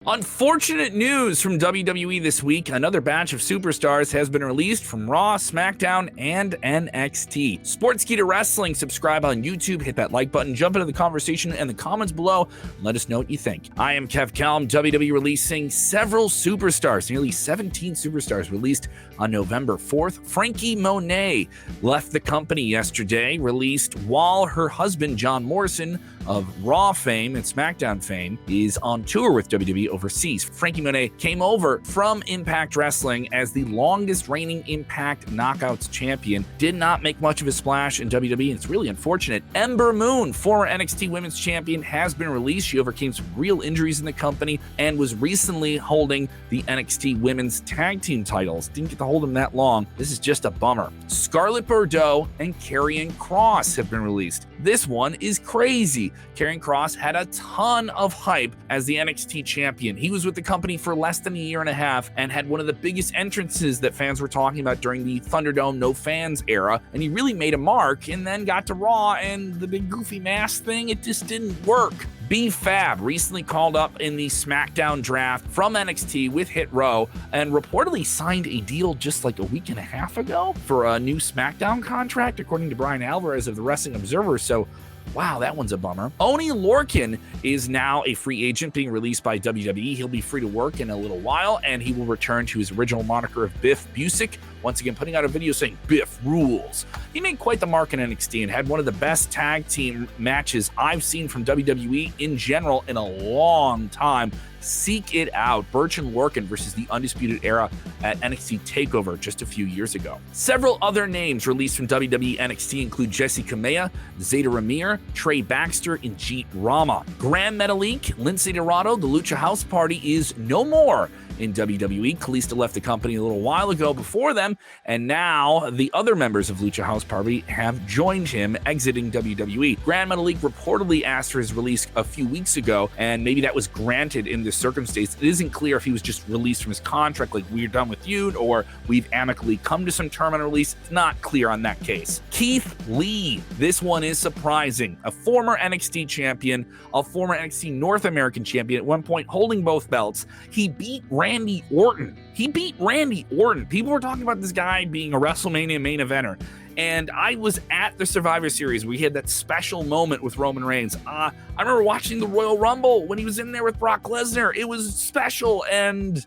Unfortunate news from WWE this week. Another batch of superstars has been released from Raw, SmackDown, and NXT. Sportskeeda Wrestling, subscribe on YouTube, hit that like button, jump into the conversation in the comments below, and let us know what you think. I am Kev Kelm. WWE releasing several superstars, nearly 17 superstars released on November 4th. Frankie Monet left the company yesterday, released while her husband, John Morrison, of Raw fame and SmackDown fame, is on tour with WWE overseas. Frankie Monet came over from Impact Wrestling as the longest reigning Impact Knockouts champion. Did not make much of a splash in WWE, and it's really unfortunate. Ember Moon, former NXT Women's Champion, has been released. She overcame some real injuries in the company and was recently holding the NXT Women's Tag Team titles. Didn't get to hold them that long. This is just a bummer. Scarlett Bordeaux and Karrion Kross have been released. This one is crazy. Karrion Kross had a ton of hype as the NXT champion. He was with the company for less than a year and a half and had one of the biggest entrances that fans were talking about during the Thunderdome no fans era, and he really made a mark, and then got to Raw and the big goofy mask thing, it just didn't work. B-Fab recently called up in the SmackDown draft from NXT with Hit Row and reportedly signed a deal just like a week and a half ago for a new SmackDown contract, according to Brian Alvarez of the Wrestling Observer. So wow, that one's a bummer. Oney Lorcan is now a free agent being released by WWE. He'll be free to work in a little while, and he will return to his original moniker of Biff Busick, once again putting out a video saying Biff rules. He made quite the mark in NXT and had one of the best tag team matches I've seen from WWE in general in a long time. Seek it out. Birch and Lorcan versus the Undisputed Era at NXT TakeOver just a few years ago. Several other names released from WWE NXT include Jessi Kamea, Zeta Ramir, Trey Baxter, and Jeet Rama. Gran Metalik, Lince Dorado, the Lucha House Party is no more in WWE. Kalisto left the company a little while ago before them, and now the other members of Lucha House Party have joined him, exiting WWE. Gran Metalik reportedly asked for his release a few weeks ago, and maybe that was granted in this circumstance. It isn't clear if he was just released from his contract, like we're done with you, or we've amicably come to some term on release. It's not clear on that case. Keith Lee, this one is surprising. A former NXT champion, a former NXT North American champion, at one point holding both belts. He beat Randy Orton. People were talking about this guy being a WrestleMania main eventer. And I was at the Survivor Series. We had that special moment with Roman Reigns. I remember watching the Royal Rumble when he was in there with Brock Lesnar. It was special, and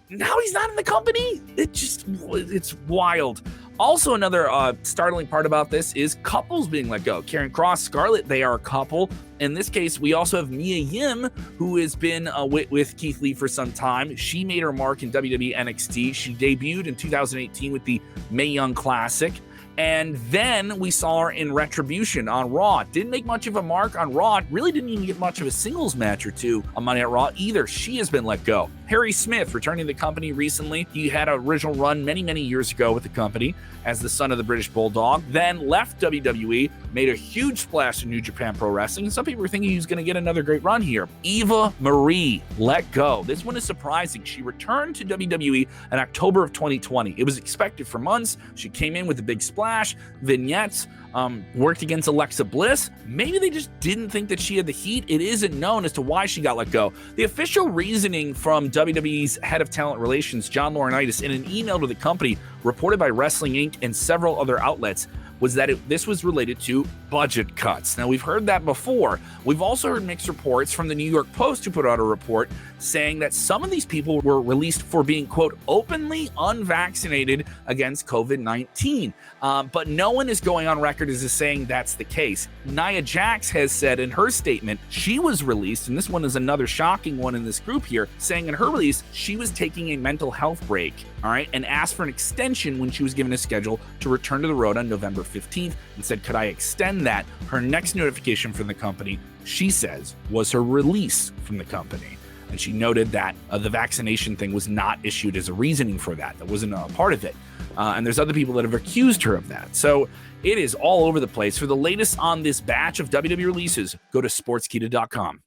now he's not in the company. It's wild. Also, another startling part about this is couples being let go. Karrion Kross, Scarlett, they are a couple. In this case, we also have Mia Yim, who has been with Keith Lee for some time. She made her mark in WWE NXT. She debuted in 2018 with the Mae Young Classic. And then we saw her in Retribution on Raw. Didn't make much of a mark on Raw. Really didn't even get much of a singles match or two on Monday Night Raw either. She has been let go. Harry Smith returning to the company recently. He had an original run many years ago with the company as the son of the British Bulldog, then left WWE, made a huge splash in New Japan Pro Wrestling, and some people were thinking he was going to get another great run here. Eva Marie let go. This one is surprising. She returned to WWE in October of 2020. It was expected for months. She came in with a big splash, vignettes, worked against Alexa Bliss. Maybe they just didn't think that she had the heat. It isn't known as to why she got let go. The official reasoning from WWE's head of talent relations, John Laurinaitis, in an email to the company reported by Wrestling Inc. and several other outlets, was that this was related to budget cuts. Now, we've heard that before. We've also heard mixed reports from the New York Post, who put out a report saying that some of these people were released for being, quote, openly unvaccinated against COVID-19. But no one is going on record as saying that's the case. Nia Jax has said in her statement she was released, and this one is another shocking one in this group here, saying in her release she was taking a mental health break, all right, and asked for an extension when she was given a schedule to return to the road on November 15th and said, could I extend that? Her next notification from the company, she says, was her release from the company. And she noted that the vaccination thing was not issued as a reasoning for that. That wasn't a part of it. And there's other people that have accused her of that. So it is all over the place. For the latest on this batch of WWE releases, go to Sportskeeda.com.